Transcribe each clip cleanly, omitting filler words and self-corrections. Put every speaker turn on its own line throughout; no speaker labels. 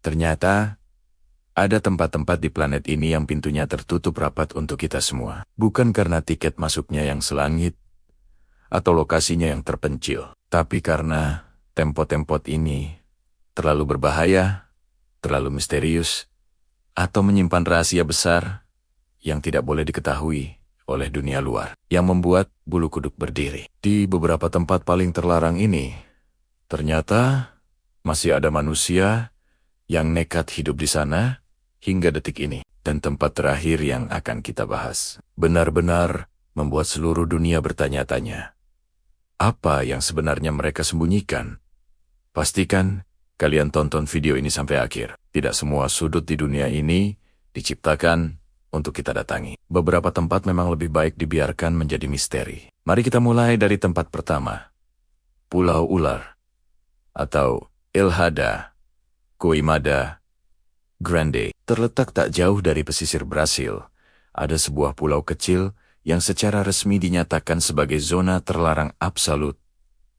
Ternyata, ada tempat-tempat di planet ini yang pintunya tertutup rapat untuk kita semua. Bukan karena tiket masuknya yang selangit, atau lokasinya yang terpencil. Tapi karena tempat-tempat ini terlalu berbahaya, terlalu misterius, atau menyimpan rahasia besar yang tidak boleh diketahui oleh dunia luar, yang membuat bulu kuduk berdiri. Di beberapa tempat paling terlarang ini, ternyata masih ada manusia yang nekat hidup di sana hingga detik ini. Dan tempat terakhir yang akan kita bahas benar-benar membuat seluruh dunia bertanya-tanya. Apa yang sebenarnya mereka sembunyikan? Pastikan kalian tonton video ini sampai akhir. Tidak semua sudut di dunia ini diciptakan untuk kita datangi. Beberapa tempat memang lebih baik dibiarkan menjadi misteri. Mari kita mulai dari tempat pertama. Pulau Ular atau Ilhada Queimada Grande. Terletak tak jauh dari pesisir Brasil, ada sebuah pulau kecil yang secara resmi dinyatakan sebagai zona terlarang absolut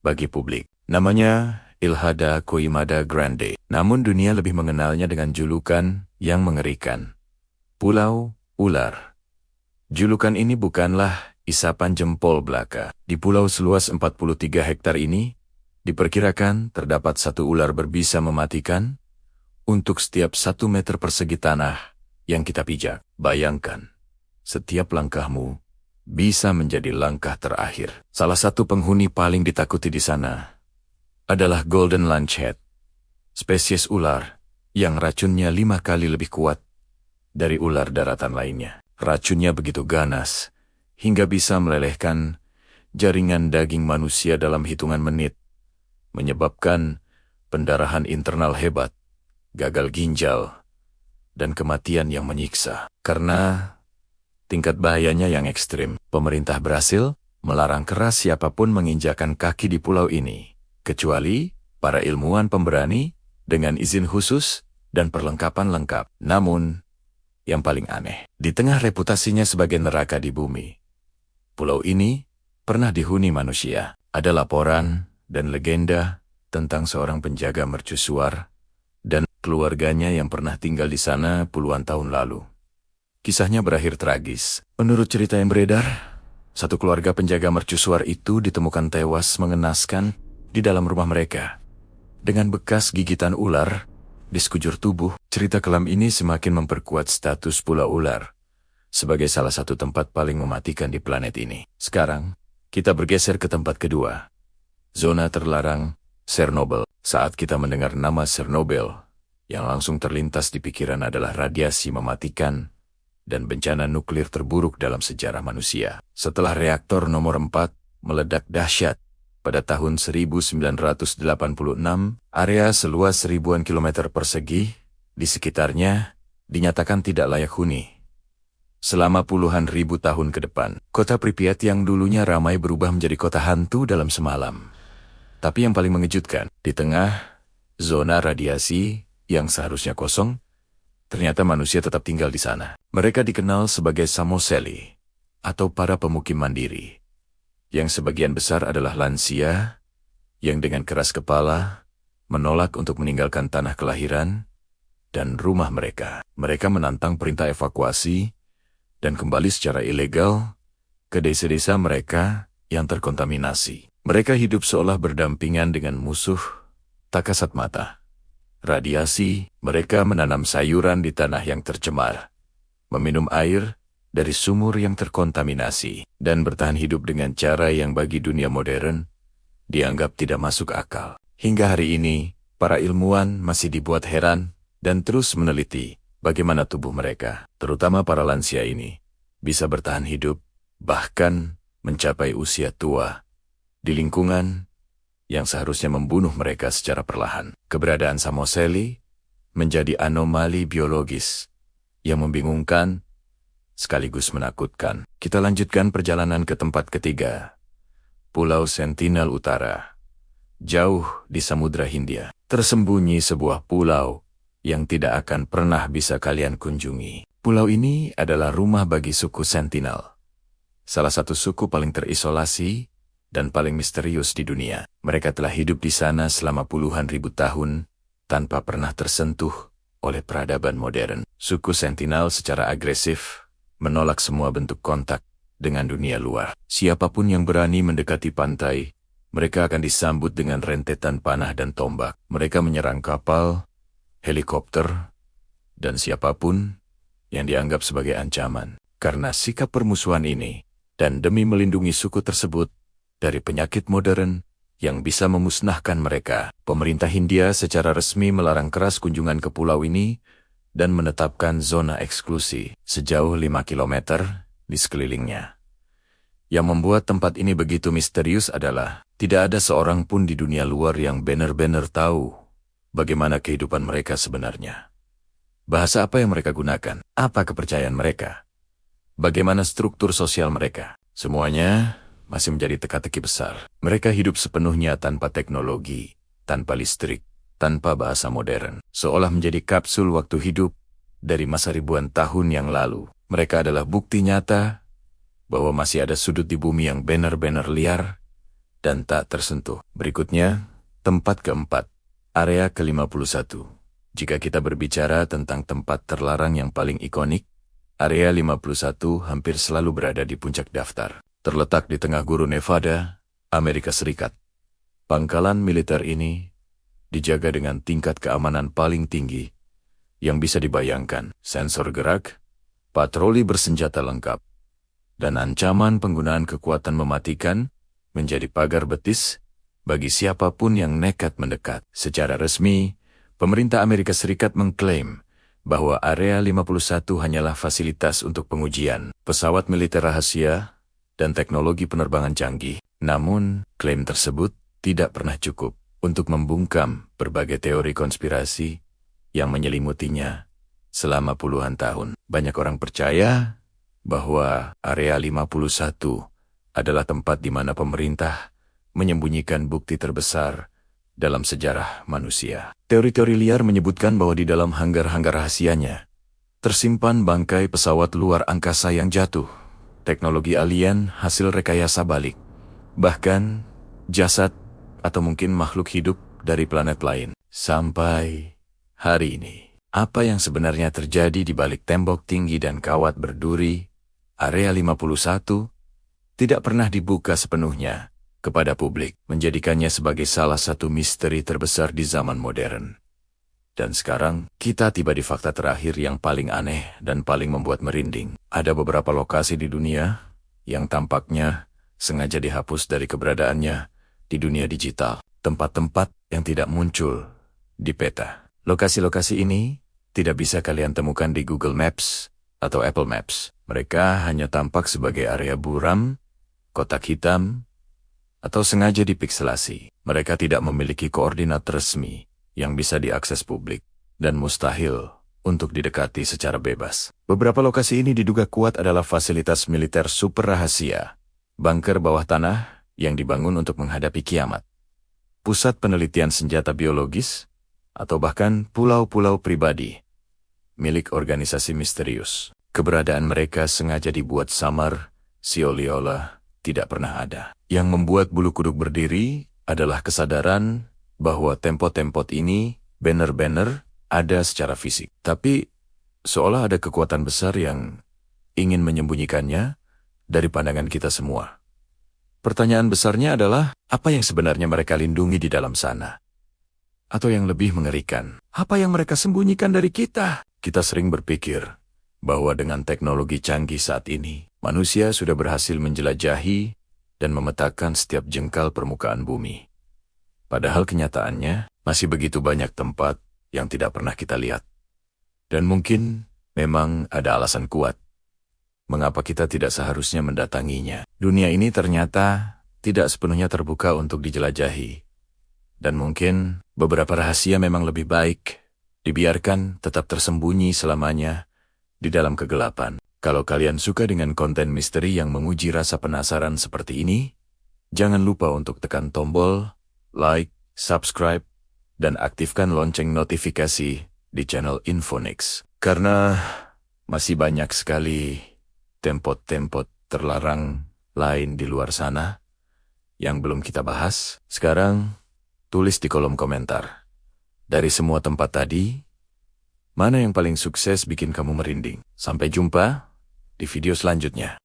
bagi publik. Namanya Ilhada Queimada Grande. Namun dunia lebih mengenalnya dengan julukan yang mengerikan, Pulau Ular. Julukan ini bukanlah isapan jempol belaka. Di pulau seluas 43 hektar ini, diperkirakan terdapat satu ular berbisa mematikan untuk setiap 1 meter persegi tanah yang kita pijak. Bayangkan, setiap langkahmu bisa menjadi langkah terakhir. Salah satu penghuni paling ditakuti di sana adalah Golden Lancehead, spesies ular yang racunnya 5 kali lebih kuat dari ular daratan lainnya. Racunnya begitu ganas hingga bisa melelehkan jaringan daging manusia dalam hitungan menit, menyebabkan pendarahan internal hebat, gagal ginjal, dan kematian yang menyiksa. Karena tingkat bahayanya yang ekstrim, pemerintah Brasil melarang keras siapapun menginjakan kaki di pulau ini, kecuali para ilmuwan pemberani dengan izin khusus dan perlengkapan lengkap. Namun, yang paling aneh, di tengah reputasinya sebagai neraka di bumi, pulau ini pernah dihuni manusia. Ada laporan dan legenda tentang seorang penjaga mercusuar dan keluarganya yang pernah tinggal di sana puluhan tahun lalu. Kisahnya berakhir tragis. Menurut cerita yang beredar, satu keluarga penjaga mercusuar itu ditemukan tewas mengenaskan di dalam rumah mereka, dengan bekas gigitan ular di sekujur tubuh. Cerita kelam ini semakin memperkuat status Pulau Ular sebagai salah satu tempat paling mematikan di planet ini. Sekarang, kita bergeser ke tempat kedua, zona terlarang Chernobyl. Saat kita mendengar nama Chernobyl, yang langsung terlintas di pikiran adalah radiasi mematikan dan bencana nuklir terburuk dalam sejarah manusia. Setelah reaktor nomor 4 meledak dahsyat pada tahun 1986, area seluas ribuan kilometer persegi di sekitarnya dinyatakan tidak layak huni. Selama puluhan ribu tahun ke depan, kota Pripyat yang dulunya ramai berubah menjadi kota hantu dalam semalam. Tapi yang paling mengejutkan, di tengah zona radiasi yang seharusnya kosong, ternyata manusia tetap tinggal di sana. Mereka dikenal sebagai Samoseli, atau para pemukim mandiri, yang sebagian besar adalah lansia, yang dengan keras kepala menolak untuk meninggalkan tanah kelahiran dan rumah mereka. Mereka menantang perintah evakuasi dan kembali secara ilegal ke desa-desa mereka yang terkontaminasi. Mereka hidup seolah berdampingan dengan musuh tak kasat mata. Radiasi, mereka menanam sayuran di tanah yang tercemar, meminum air dari sumur yang terkontaminasi, dan bertahan hidup dengan cara yang bagi dunia modern dianggap tidak masuk akal. Hingga hari ini, para ilmuwan masih dibuat heran dan terus meneliti bagaimana tubuh mereka, terutama para lansia ini, bisa bertahan hidup, bahkan mencapai usia tua, di lingkungan yang seharusnya membunuh mereka secara perlahan. Keberadaan Samoseli menjadi anomali biologis yang membingungkan sekaligus menakutkan. Kita lanjutkan perjalanan ke tempat ketiga, Pulau Sentinel Utara. Jauh di Samudra Hindia, tersembunyi sebuah pulau yang tidak akan pernah bisa kalian kunjungi. Pulau ini adalah rumah bagi suku Sentinel, salah satu suku paling terisolasi dan paling misterius di dunia. Mereka telah hidup di sana selama puluhan ribu tahun tanpa pernah tersentuh oleh peradaban modern. Suku Sentinel secara agresif menolak semua bentuk kontak dengan dunia luar. Siapapun yang berani mendekati pantai, mereka akan disambut dengan rentetan panah dan tombak. Mereka menyerang kapal, helikopter, dan siapapun yang dianggap sebagai ancaman. Karena sikap permusuhan ini, dan demi melindungi suku tersebut dari penyakit modern yang bisa memusnahkan mereka, pemerintah Hindia secara resmi melarang keras kunjungan ke pulau ini dan menetapkan zona eksklusi sejauh 5 km di sekelilingnya. Yang membuat tempat ini begitu misterius adalah tidak ada seorang pun di dunia luar yang benar-benar tahu bagaimana kehidupan mereka sebenarnya. Bahasa apa yang mereka gunakan? Apa kepercayaan mereka? Bagaimana struktur sosial mereka? Semuanya masih menjadi teka-teki besar. Mereka hidup sepenuhnya tanpa teknologi, tanpa listrik, tanpa bahasa modern. Seolah menjadi kapsul waktu hidup dari masa ribuan tahun yang lalu. Mereka adalah bukti nyata bahwa masih ada sudut di bumi yang benar-benar liar dan tak tersentuh. Berikutnya, tempat keempat, area ke-51. Jika kita berbicara tentang tempat terlarang yang paling ikonik, area 51 hampir selalu berada di puncak daftar. Terletak di tengah gurun Nevada, Amerika Serikat. Pangkalan militer ini dijaga dengan tingkat keamanan paling tinggi yang bisa dibayangkan, sensor gerak, patroli bersenjata lengkap, dan ancaman penggunaan kekuatan mematikan menjadi pagar betis bagi siapapun yang nekat mendekat. Secara resmi, pemerintah Amerika Serikat mengklaim bahwa area 51 hanyalah fasilitas untuk pengujian pesawat militer rahasia dan teknologi penerbangan canggih. Namun, klaim tersebut tidak pernah cukup untuk membungkam berbagai teori konspirasi yang menyelimutinya selama puluhan tahun. Banyak orang percaya bahwa area 51 adalah tempat di mana pemerintah menyembunyikan bukti terbesar dalam sejarah manusia. Teori-teori liar menyebutkan bahwa di dalam hanggar-hanggar rahasianya tersimpan bangkai pesawat luar angkasa yang jatuh, teknologi alien hasil rekayasa balik, bahkan jasad atau mungkin makhluk hidup dari planet lain. Sampai hari ini, apa yang sebenarnya terjadi di balik tembok tinggi dan kawat berduri area 51 tidak pernah dibuka sepenuhnya kepada publik, menjadikannya sebagai salah satu misteri terbesar di zaman modern. Dan sekarang, kita tiba di fakta terakhir yang paling aneh dan paling membuat merinding. Ada beberapa lokasi di dunia yang tampaknya sengaja dihapus dari keberadaannya di dunia digital. Tempat-tempat yang tidak muncul di peta. Lokasi-lokasi ini tidak bisa kalian temukan di Google Maps atau Apple Maps. Mereka hanya tampak sebagai area buram, kotak hitam, atau sengaja dipikselasi. Mereka tidak memiliki koordinat resmi yang bisa diakses publik, dan mustahil untuk didekati secara bebas. Beberapa lokasi ini diduga kuat adalah fasilitas militer super rahasia, bunker bawah tanah yang dibangun untuk menghadapi kiamat, pusat penelitian senjata biologis, atau bahkan pulau-pulau pribadi milik organisasi misterius. Keberadaan mereka sengaja dibuat samar, seolah-olah tidak pernah ada. Yang membuat bulu kuduk berdiri adalah kesadaran bahwa tempat-tempat ini benar-benar ada secara fisik. Tapi seolah ada kekuatan besar yang ingin menyembunyikannya dari pandangan kita semua. Pertanyaan besarnya adalah, apa yang sebenarnya mereka lindungi di dalam sana? Atau yang lebih mengerikan, apa yang mereka sembunyikan dari kita? Kita sering berpikir bahwa dengan teknologi canggih saat ini, manusia sudah berhasil menjelajahi dan memetakan setiap jengkal permukaan bumi. Padahal kenyataannya, masih begitu banyak tempat yang tidak pernah kita lihat. Dan mungkin memang ada alasan kuat mengapa kita tidak seharusnya mendatanginya. Dunia ini ternyata tidak sepenuhnya terbuka untuk dijelajahi. Dan mungkin beberapa rahasia memang lebih baik dibiarkan tetap tersembunyi selamanya di dalam kegelapan. Kalau kalian suka dengan konten misteri yang menguji rasa penasaran seperti ini, jangan lupa untuk tekan tombol like, subscribe, dan aktifkan lonceng notifikasi di channel Infonix. Karena masih banyak sekali tempat-tempat terlarang lain di luar sana yang belum kita bahas. Sekarang, tulis di kolom komentar. Dari semua tempat tadi, Mana yang paling sukses bikin kamu merinding? Sampai jumpa di video selanjutnya.